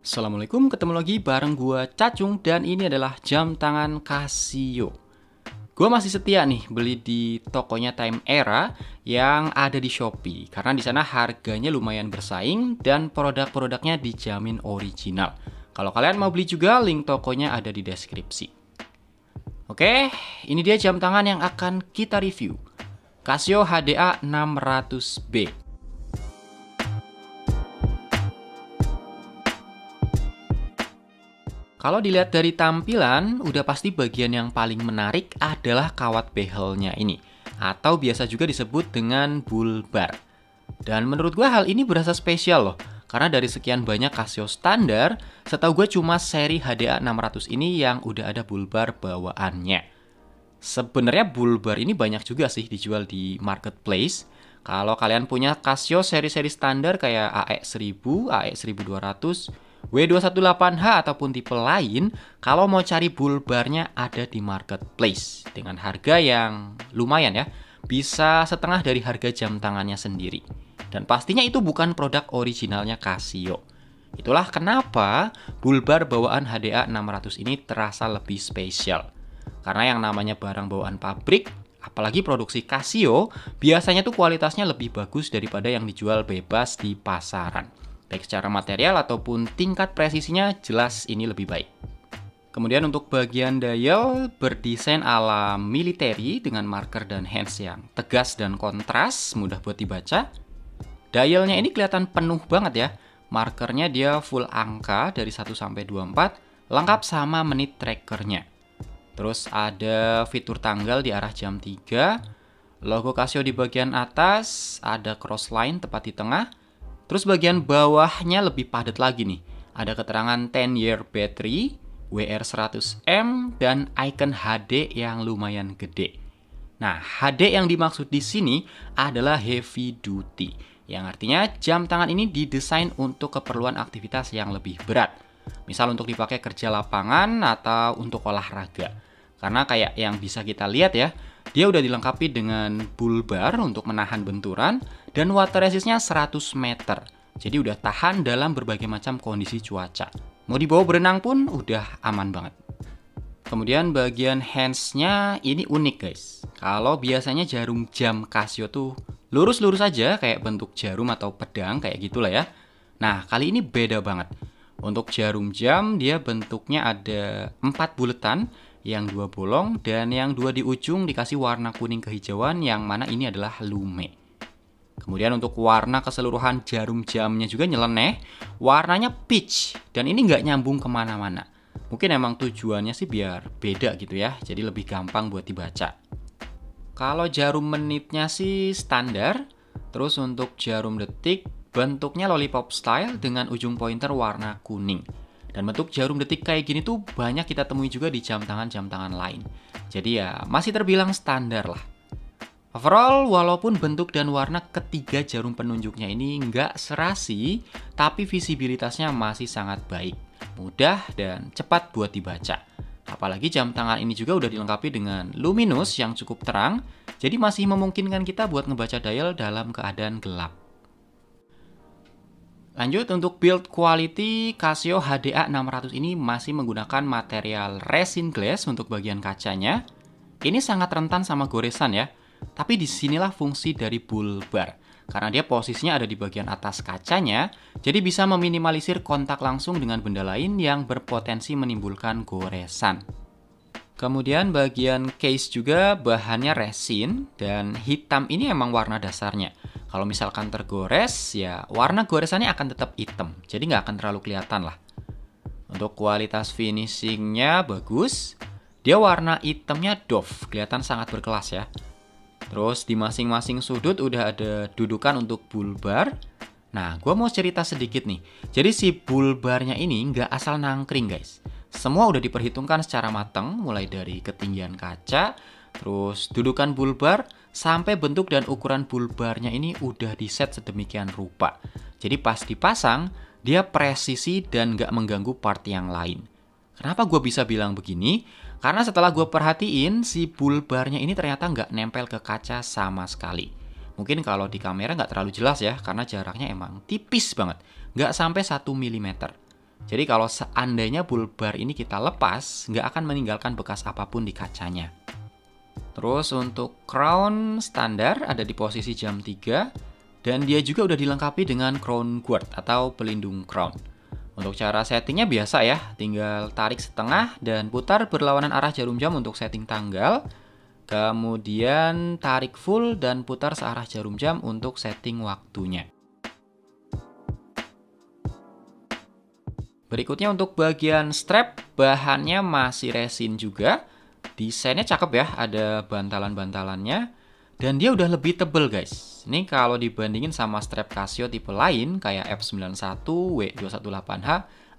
Assalamualaikum, ketemu lagi bareng gua Cacung dan ini adalah jam tangan Casio. Gua masih setia nih beli di tokonya Time Era yang ada di Shopee karena di sana harganya lumayan bersaing dan produk-produknya dijamin original. Kalau kalian mau beli juga, link tokonya ada di deskripsi. Oke, ini dia jam tangan yang akan kita review. Casio HDA 600B. Kalau dilihat dari tampilan, udah pasti bagian yang paling menarik adalah kawat behelnya ini, atau biasa juga disebut dengan bull bar. Dan menurut gue hal ini berasa spesial loh, karena dari sekian banyak Casio standar, setahu gue cuma seri HDA 600 ini yang udah ada bull bar bawaannya. Sebenarnya bull bar ini banyak juga sih dijual di marketplace. Kalau kalian punya Casio seri-seri standar kayak AE1000, AE1200, W218H ataupun tipe lain, kalau mau cari bull barnya ada di marketplace dengan harga yang lumayan ya, bisa setengah dari harga jam tangannya sendiri. Dan pastinya itu bukan produk originalnya Casio. Itulah kenapa bull bar bawaan HDA 600 ini terasa lebih spesial. Karena yang namanya barang bawaan pabrik, apalagi produksi Casio, biasanya tuh kualitasnya lebih bagus daripada yang dijual bebas di pasaran. Baik secara material ataupun tingkat presisinya, jelas ini lebih baik. Kemudian untuk bagian dial berdesain ala military dengan marker dan hands yang tegas dan kontras, mudah buat dibaca. Dialnya ini kelihatan penuh banget ya. Markernya dia full angka dari 1 sampai 24, lengkap sama menit trackernya. Terus ada fitur tanggal di arah jam 3, logo Casio di bagian atas, ada cross line tepat di tengah. Terus bagian bawahnya lebih padat lagi nih. Ada keterangan 10-year battery, WR100M, dan icon HD yang lumayan gede. Nah, HD yang dimaksud di sini adalah heavy duty, yang artinya jam tangan ini didesain untuk keperluan aktivitas yang lebih berat. Misal untuk dipakai kerja lapangan atau untuk olahraga. Karena kayak yang bisa kita lihat ya, dia udah dilengkapi dengan bull bar untuk menahan benturan dan water resistnya 100 meter. Jadi udah tahan dalam berbagai macam kondisi cuaca. Mau dibawa berenang pun udah aman banget. Kemudian bagian hands-nya ini unik guys. Kalau biasanya jarum jam Casio tuh lurus-lurus aja kayak bentuk jarum atau pedang kayak gitulah ya. Nah kali ini beda banget. Untuk jarum jam dia bentuknya ada 4 buletan, yang 2 bolong dan yang 2 di ujung dikasih warna kuning kehijauan yang mana ini adalah lume. Kemudian untuk warna keseluruhan jarum jamnya juga nyeleneh, warnanya peach dan ini nggak nyambung kemana-mana. Mungkin emang tujuannya sih biar beda gitu ya, jadi lebih gampang buat dibaca. Kalau jarum menitnya sih standar, terus untuk jarum detik bentuknya lollipop style dengan ujung pointer warna kuning. Dan bentuk jarum detik kayak gini tuh banyak kita temui juga di jam tangan lain. Jadi ya masih terbilang standar lah. Overall, walaupun bentuk dan warna ketiga jarum penunjuknya ini nggak serasi, tapi visibilitasnya masih sangat baik, mudah dan cepat buat dibaca. Apalagi jam tangan ini juga udah dilengkapi dengan luminous yang cukup terang, jadi masih memungkinkan kita buat ngebaca dial dalam keadaan gelap. Lanjut, untuk build quality, Casio HDA 600 ini masih menggunakan material resin glass untuk bagian kacanya. Ini sangat rentan sama goresan ya, tapi disinilah fungsi dari bull bar. Karena dia posisinya ada di bagian atas kacanya, jadi bisa meminimalisir kontak langsung dengan benda lain yang berpotensi menimbulkan goresan. Kemudian bagian case juga bahannya resin, dan hitam ini emang warna dasarnya. Kalau misalkan tergores, ya warna goresannya akan tetap hitam, jadi nggak akan terlalu kelihatan lah. Untuk kualitas finishingnya bagus, dia warna hitamnya doff, kelihatan sangat berkelas ya. Terus di masing-masing sudut udah ada dudukan untuk bull bar. Nah, gue mau cerita sedikit nih. Jadi si bull barnya ini nggak asal nangkring guys. Semua udah diperhitungkan secara matang, mulai dari ketinggian kaca, terus dudukan bull bar, sampai bentuk dan ukuran bull barnya ini udah diset sedemikian rupa. Jadi pas dipasang, dia presisi dan nggak mengganggu part yang lain. Kenapa gue bisa bilang begini? Karena setelah gue perhatiin, si bull barnya ini ternyata nggak nempel ke kaca sama sekali. Mungkin kalau di kamera nggak terlalu jelas ya, karena jaraknya emang tipis banget. Nggak sampai 1 mm. Jadi kalau seandainya bull bar ini kita lepas, nggak akan meninggalkan bekas apapun di kacanya. Terus untuk crown standar ada di posisi jam 3, dan dia juga udah dilengkapi dengan crown guard atau pelindung crown. Untuk cara settingnya biasa ya, tinggal tarik setengah dan putar berlawanan arah jarum jam untuk setting tanggal. Kemudian tarik full dan putar searah jarum jam untuk setting waktunya. Berikutnya untuk bagian strap, bahannya masih resin juga. Desainnya cakep ya, ada bantalan-bantalannya. Dan dia udah lebih tebel guys. Ini kalau dibandingin sama strap Casio tipe lain kayak F91, W218H,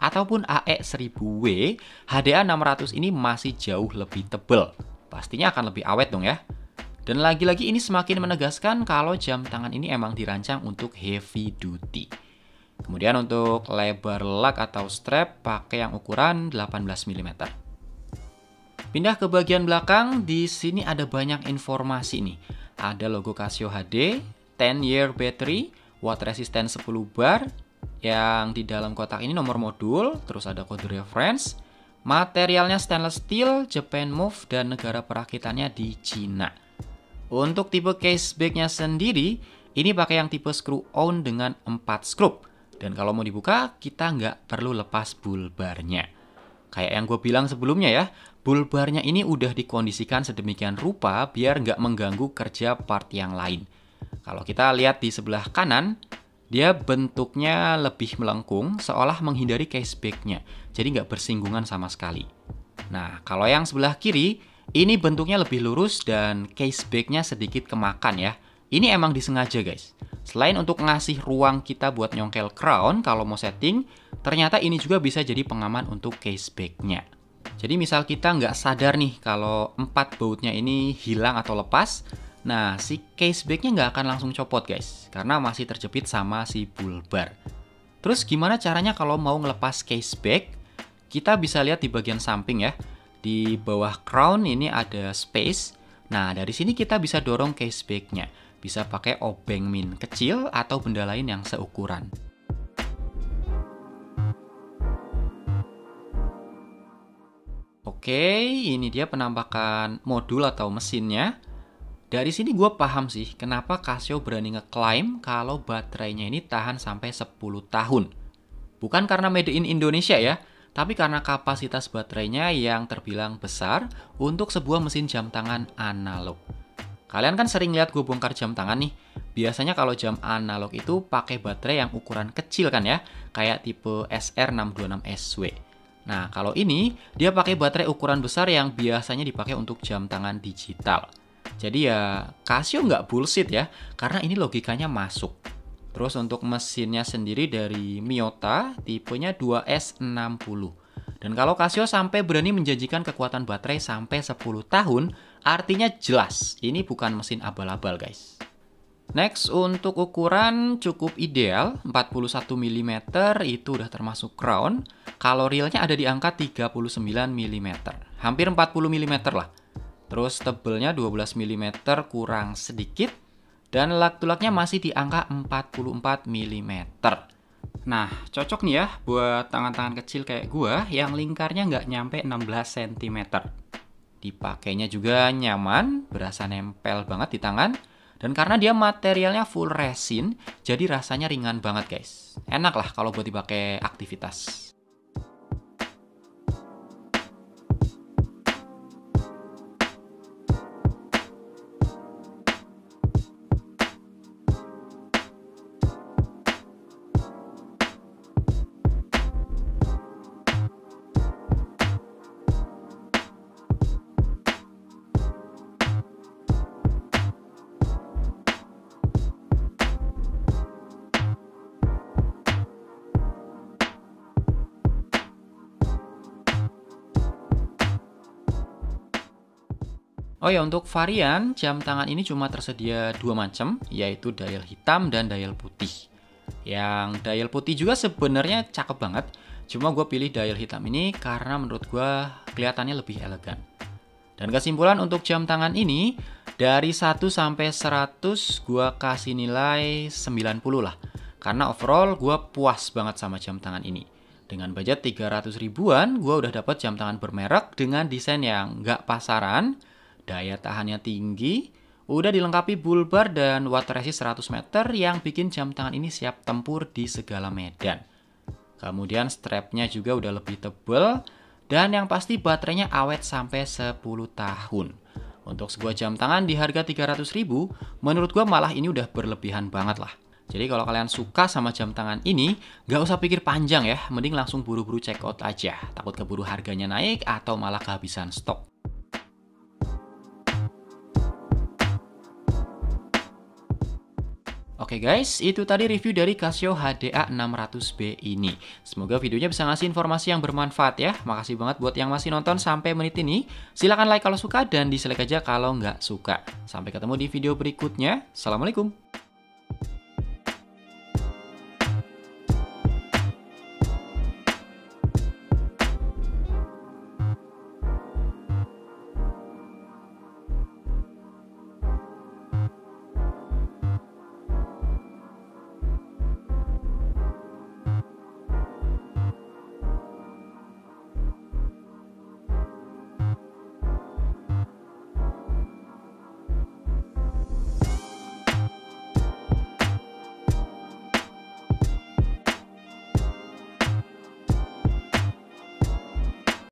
ataupun AE1000W, HDA 600 ini masih jauh lebih tebel. Pastinya akan lebih awet dong ya. Dan lagi-lagi ini semakin menegaskan kalau jam tangan ini emang dirancang untuk heavy duty. Kemudian untuk lebar lug atau strap pakai yang ukuran 18 mm. Pindah ke bagian belakang, di sini ada banyak informasi nih. Ada logo Casio HD, 10-year battery, watt resistant 10 bar, yang di dalam kotak ini nomor modul, terus ada kode reference, materialnya stainless steel, Japan Move, dan negara perakitannya di Cina. Untuk tipe case back-nya sendiri, ini pakai yang tipe screw on dengan 4 skrup. Dan kalau mau dibuka, kita nggak perlu lepas bull bar-nya. Kayak yang gue bilang sebelumnya ya, bull bar-nya ini udah dikondisikan sedemikian rupa biar nggak mengganggu kerja part yang lain. Kalau kita lihat di sebelah kanan, dia bentuknya lebih melengkung seolah menghindari case back-nya. Jadi nggak bersinggungan sama sekali. Nah, kalau yang sebelah kiri, ini bentuknya lebih lurus dan case back-nya sedikit kemakan ya. Ini emang disengaja guys. Selain untuk ngasih ruang kita buat nyongkel crown kalau mau setting, ternyata ini juga bisa jadi pengaman untuk case back-nya. Jadi misal kita nggak sadar nih kalau 4 bautnya ini hilang atau lepas, nah si case back-nya nggak akan langsung copot guys, karena masih terjepit sama si bull bar. Terus gimana caranya kalau mau ngelepas case back? Kita bisa lihat di bagian samping ya. Di bawah crown ini ada space. Nah dari sini kita bisa dorong case back-nya. Bisa pakai obeng min kecil atau benda lain yang seukuran. Oke, ini dia penampakan modul atau mesinnya. Dari sini gue paham sih kenapa Casio berani ngeklaim kalau baterainya ini tahan sampai 10 tahun. Bukan karena made in Indonesia ya, tapi karena kapasitas baterainya yang terbilang besar untuk sebuah mesin jam tangan analog. Kalian kan sering lihat gue bongkar jam tangan nih. Biasanya kalau jam analog itu pakai baterai yang ukuran kecil kan ya, kayak tipe SR626SW. Nah, kalau ini dia pakai baterai ukuran besar yang biasanya dipakai untuk jam tangan digital. Jadi ya Casio nggak bullshit ya, karena ini logikanya masuk. Terus untuk mesinnya sendiri dari Miyota, tipenya 2S60. Dan kalau Casio sampai berani menjanjikan kekuatan baterai sampai 10 tahun, artinya jelas ini bukan mesin abal-abal guys. Next, untuk ukuran cukup ideal, 41 mm itu udah termasuk crown. Kalau realnya ada di angka 39 mm, hampir 40 mm lah. Terus tebelnya 12 mm kurang sedikit, dan lug-lugnya masih di angka 44 mm. Nah, cocok nih ya buat tangan-tangan kecil kayak gua yang lingkarnya nggak nyampe 16 cm. Dipakainya juga nyaman, berasa nempel banget di tangan. Dan karena dia materialnya full resin, jadi rasanya ringan banget guys. Enak lah kalau buat dipakai aktivitas. Oh ya, untuk varian jam tangan ini cuma tersedia 2 macam, yaitu dial hitam dan dial putih. Yang dial putih juga sebenarnya cakep banget, cuma gue pilih dial hitam ini karena menurut gue kelihatannya lebih elegan. Dan kesimpulan untuk jam tangan ini, dari 1 sampai 100 gue kasih nilai 90 lah. Karena overall gue puas banget sama jam tangan ini. Dengan budget 300 ribuan, gue udah dapat jam tangan bermerek dengan desain yang nggak pasaran, daya tahannya tinggi, udah dilengkapi bull bar dan water resist 100 meter yang bikin jam tangan ini siap tempur di segala medan. Kemudian strapnya juga udah lebih tebal, dan yang pasti baterainya awet sampai 10 tahun. Untuk sebuah jam tangan di harga 300 ribu, menurut gue malah ini udah berlebihan banget lah. Jadi kalau kalian suka sama jam tangan ini, nggak usah pikir panjang ya, mending langsung buru-buru check out aja. Takut keburu harganya naik atau malah kehabisan stok. Oke guys, itu tadi review dari Casio HDA 600B ini. Semoga videonya bisa ngasih informasi yang bermanfaat ya. Makasih banget buat yang masih nonton sampai menit ini. Silahkan like kalau suka dan dislike aja kalau nggak suka. Sampai ketemu di video berikutnya. Assalamualaikum.